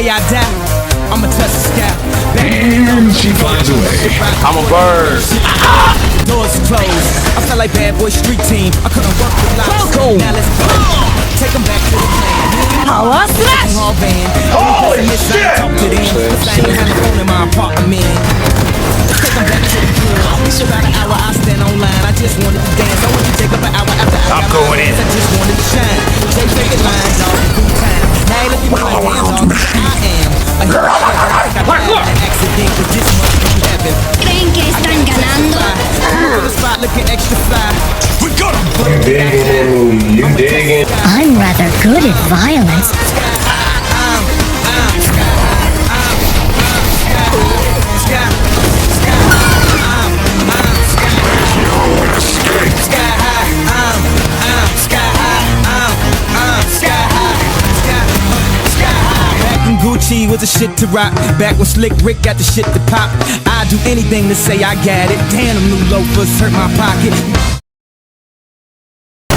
day I die, I'ma touch the sky. And she flies away. I'm a bird. Doors closed. I felt like bad boy street team. I couldn't work with lights. Now let's go. Take them back to the plan. Power slash. Holy shit! Talk to them. I ain't had a phone in my apartment. Let's take them back to the club. It's about an hour. I stand online. I just wanted to dance. I want to take up an hour after I I'm going in. I just wanted to shine. They take it line, dog. Good time. Now look at my hands on. I am. Look. Accident, but this must be heaven. ¿Creen que están ganando? The spot looking extra fly. We got him. You digging. I'm rather good at violence. Gucci was the shit to rock. Back when Slick Rick got the shit to pop. I'd do anything to say I got it. Damn, them new loafers hurt my pocket.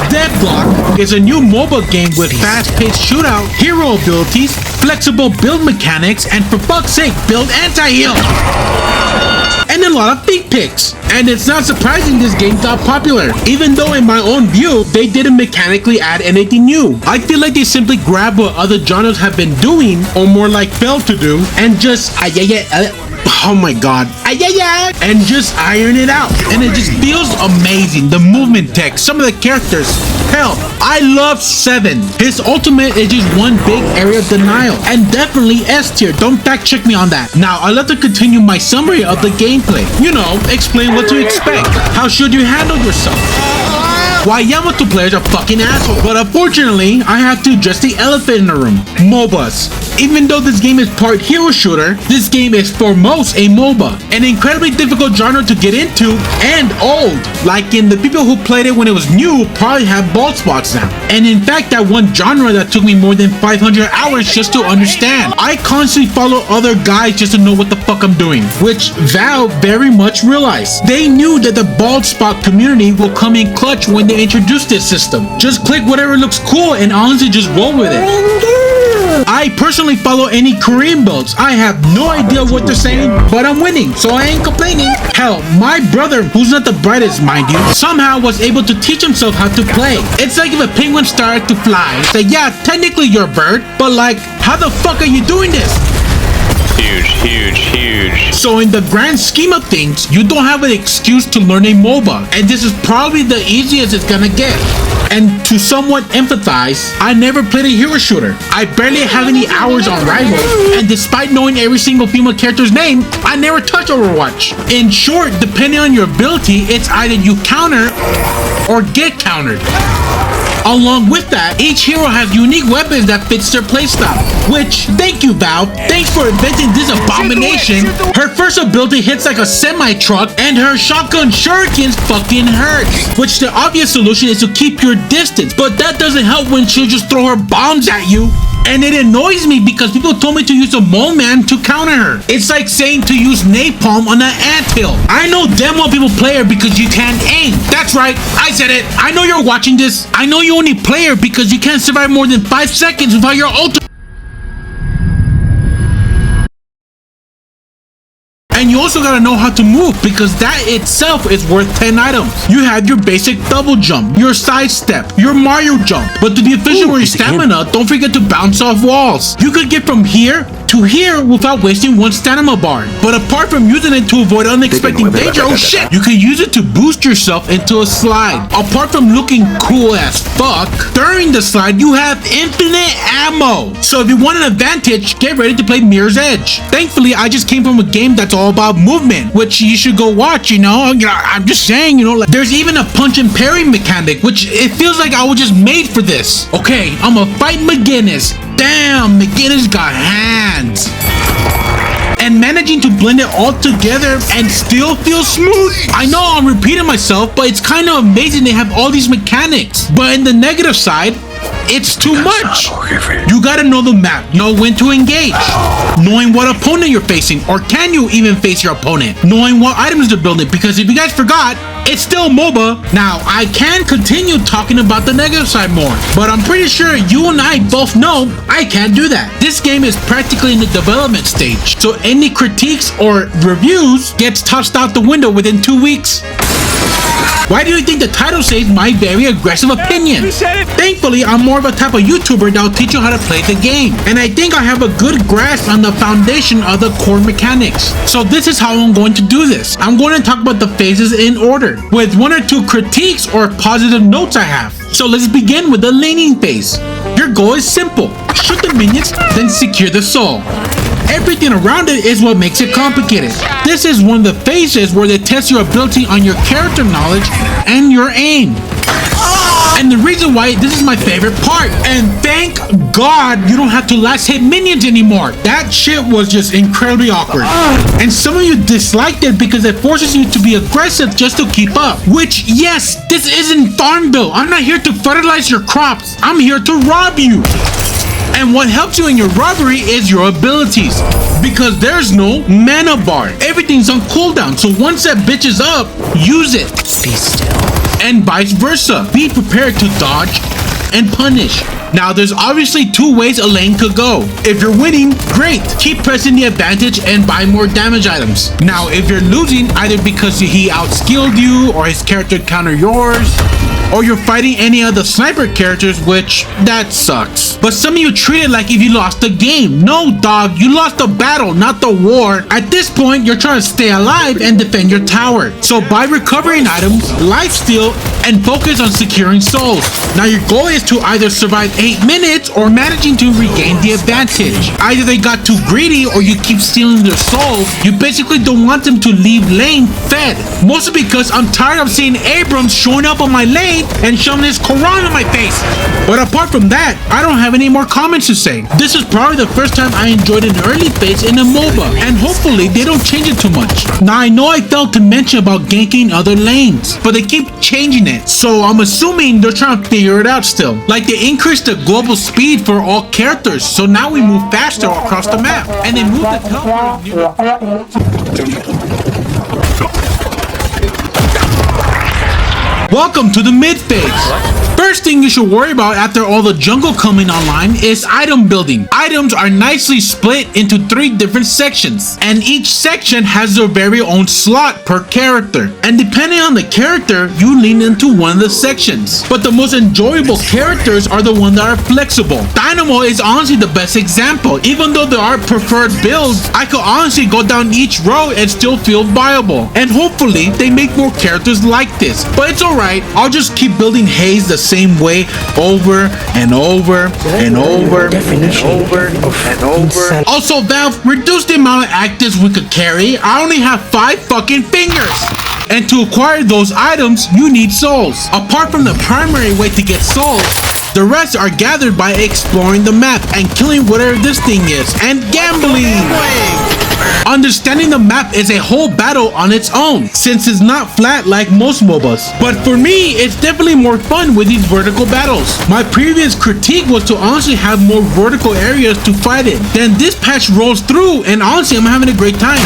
Deadlock is a new MOBA game with fast-paced shootout, hero abilities, flexible build mechanics, and for fuck's sake, build anti-heal. And a lot of feet picks. And it's not surprising this game got popular, even though in my own view, they didn't mechanically add anything new. I feel like they simply grabbed what other genres have been doing, or more like failed to do, and just oh my god, and just iron it out. And it just feels amazing. The movement tech, some of the characters. Hell, I love 7. His ultimate is just one big area of denial, and definitely S tier. Don't fact check me on that. Now, I'd love to continue my summary of the gameplay. You know, explain what to expect. How should you handle yourself? Why Yamato players are fucking assholes. But unfortunately, I have to address the elephant in the room. MOBAs. Even though this game is part hero shooter, this game is foremost a MOBA. An incredibly difficult genre to get into and old. Like in the people who played it when it was new probably have bald spots now. And in fact, that one genre that took me more than 500 hours just to understand. I constantly follow other guys just to know what the fuck I'm doing. Which Valve very much realized. They knew that the bald spot community will come in clutch when they introduce this system. Just click whatever looks cool and honestly just roll with it. I personally follow any Korean builds. I have no idea what they're saying, but I'm winning, so I ain't complaining. Hell, my brother, who's not the brightest, mind you, somehow was able to teach himself how to play. It's like if a penguin started to fly. It's like, yeah, technically you're a bird, but like, how the fuck are you doing this? Huge. So in the grand scheme of things, you don't have an excuse to learn a MOBA, and this is probably the easiest it's gonna get. And to somewhat empathize, I never played a hero shooter. I barely have any hours on Rivals, and despite knowing every single female character's name, I never touch Overwatch. In short, depending on your ability, it's either you counter or get countered. Along with that, each hero has unique weapons that fits their playstyle. Which, thank you Valve, thanks for inventing this abomination. Her first ability hits like a semi-truck, and her shotgun shurikens fucking hurts. Which the obvious solution is to keep your distance, but that doesn't help when she'll just throw her bombs at you. And it annoys me because people told me to use a mole man to counter her. It's like saying to use napalm on an anthill. I know damn well people play her because you can't aim. That's right, I said it. I know you're watching this. I know you only play her because you can't survive more than 5 seconds without your ultimate. And you also gotta know how to move, because that itself is worth 10 items. You have your basic double jump, your sidestep, your Mario jump. But to be efficient with your stamina, don't forget to bounce off walls. You could get from here to here without wasting one stamina bar. But apart from using it to avoid unexpected danger, oh shit, you can use it to boost yourself into a slide. Apart from looking cool as fuck, during the slide you have infinite ammo. So if you want an advantage, get ready to play Mirror's Edge. Thankfully, I just came from a game that's all about movement, which you should go watch, you know. I'm just saying, you know, like, there's even a punch and parry mechanic, which it feels like I was just made for this. Okay, I'm gonna fight McGinnis. Damn, McGinnis got hands. And managing to blend it all together and still feel smooth. I know I'm repeating myself, but it's kind of amazing they have all these mechanics. But in the negative side, It's too much. You gotta know the map, know when to engage, knowing what opponent you're facing, or can you even face your opponent, knowing what items they're building, because if you guys forgot, it's still MOBA. Now, I can continue talking about the negative side more, but I'm pretty sure you and I both know I can't do that. This game is practically in the development stage, so any critiques or reviews gets tossed out the window within 2 weeks. Why do you think the title says my very aggressive opinions? Thankfully, I'm more of a type of YouTuber that'll teach you how to play the game, and I think I have a good grasp on the foundation of the core mechanics. So this is how I'm going to do this. I'm going to talk about the phases in order, with 1 or 2 critiques or positive notes I have. So let's begin with the laning phase. Your goal is simple: shoot the minions, then secure the soul. Everything around it is what makes it complicated. This is one of the phases where they test your ability on your character knowledge and your aim. And the reason why this is my favorite part, and thank God you don't have to last hit minions anymore. That shit was just incredibly awkward. And some of you disliked it because it forces you to be aggressive just to keep up. Which, yes, this isn't Farmville. I'm not here to fertilize your crops. I'm here to rob you. And what helps you in your robbery is your abilities, because there's no mana bar. Everything's on cooldown, so once that bitch is up, use it. Be still. And vice versa. Be prepared to dodge and punish. Now, there's obviously 2 ways a lane could go. If you're winning, great. Keep pressing the advantage and buy more damage items. Now, if you're losing, either because he outskilled you or his character countered yours, or you're fighting any of the sniper characters, which that sucks. But some of you treat it like if you lost the game. No, dog, you lost the battle, not the war. At this point, you're trying to stay alive and defend your tower. So buy recovering items, lifesteal, and focus on securing souls. Now your goal is to either survive 8 minutes or managing to regain the advantage. Either they got too greedy or you keep stealing their souls. You basically don't want them to leave lane fed. Mostly because I'm tired of seeing Abrams showing up on my lane and shoving his Quran in my face. But apart from that, I don't have any more comments to say. This is probably the first time I enjoyed an early phase in a MOBA, and hopefully they don't change it too much. Now I know I failed to mention about ganking other lanes, but they keep changing it, so I'm assuming they're trying to figure it out still. Like they increased the global speed for all characters, so now we move faster across the map, and they move the teleport near. Welcome to the mid phase. First thing you should worry about after all the jungle coming online is item building. Items are nicely split into 3 different sections, and each section has their very own slot per character. And depending on the character, you lean into one of the sections. But the most enjoyable characters are the ones that are flexible. Dynamo is honestly the best example. Even though there are preferred builds, I could honestly go down each row and still feel viable. And hopefully they make more characters like this. But it's alright, I'll just keep building Haze the same way over and over and over and over and over. Also, Valve, reduce the amount of actives we could carry. I only have 5 fucking fingers. And to acquire those items, you need souls. Apart from the primary way to get souls, the rest are gathered by exploring the map and killing whatever this thing is, and gambling. Understanding the map is a whole battle on its own, since it's not flat like most MOBAs. But for me, it's definitely more fun with these vertical battles. My previous critique was to honestly have more vertical areas to fight in. Then this patch rolls through, and honestly, I'm having a great time.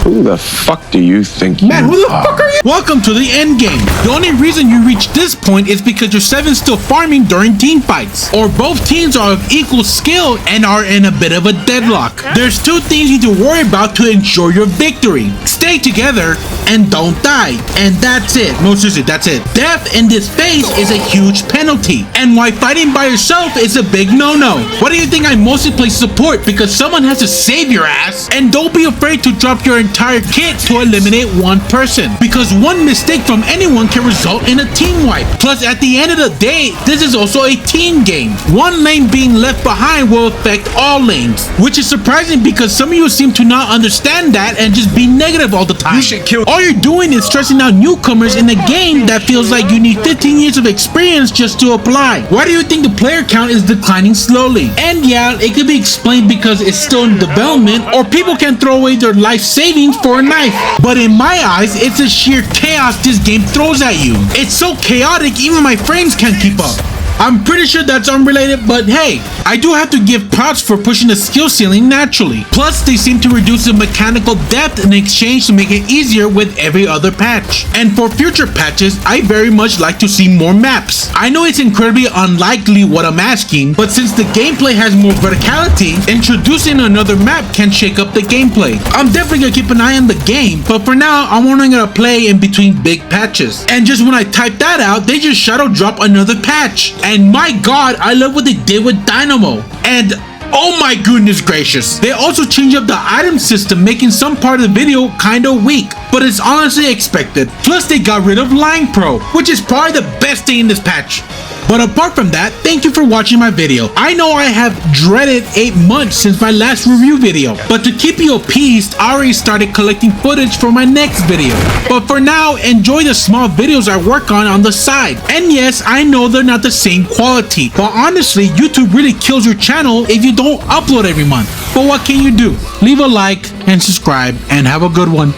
Who the fuck do you think Man, who the fuck are you? Welcome to the end game. The only reason you reach this point is because your 7's still farming during team fights, or both teams are of equal skill and are in a bit of a deadlock. There's 2 things you need to worry about to ensure your victory. Stay together and don't die. And that's it. No, seriously, that's it. Death in this phase is a huge penalty, and why fighting by yourself is a big no-no. What do you think I mostly play support? Because someone has to save your ass, and don't be afraid to drop your entire kit to eliminate one person, because one mistake from anyone can result in a team wipe. Plus, at the end of the day, this is also a team game. One lane being left behind will affect all lanes, which is surprising because some of you seem to not understand that and just be negative all the time. You should kill. All you're doing is stressing out newcomers in a game that feels like you need 15 years of experience just to apply. Why do you think the player count is declining slowly? And yeah, it could be explained because it's still in development, or people can throw away their life savings for a knife. But in my eyes, it's the sheer chaos this game throws at you. It's so chaotic, even my frames can't keep up. I'm pretty sure that's unrelated, but hey, I do have to give props for pushing the skill ceiling naturally. Plus, they seem to reduce the mechanical depth in exchange to make it easier with every other patch. And for future patches, I very much like to see more maps. I know it's incredibly unlikely what I'm asking, but since the gameplay has more verticality, introducing another map can shake up the gameplay. I'm definitely gonna keep an eye on the game, but for now, I'm only gonna play in between big patches. And just when I type that out, they just shadow drop another patch. And my god, I love what they did with Dynamo. And oh my goodness gracious, they also changed up the item system, making some part of the video kinda weak, but it's honestly expected. Plus they got rid of Line Pro, which is probably the best thing in this patch. But apart from that, thank you for watching my video. I know I have dreaded 8 months since my last review video, but to keep you appeased, I already started collecting footage for my next video. But for now, enjoy the small videos I work on the side. And yes, I know they're not the same quality, but honestly, YouTube really kills your channel if you don't upload every month. But what can you do? Leave a like and subscribe, and have a good one.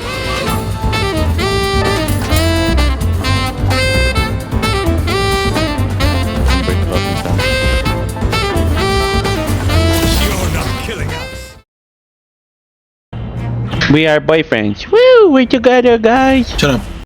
We are boyfriends. Woo, we're together, guys. Shut up.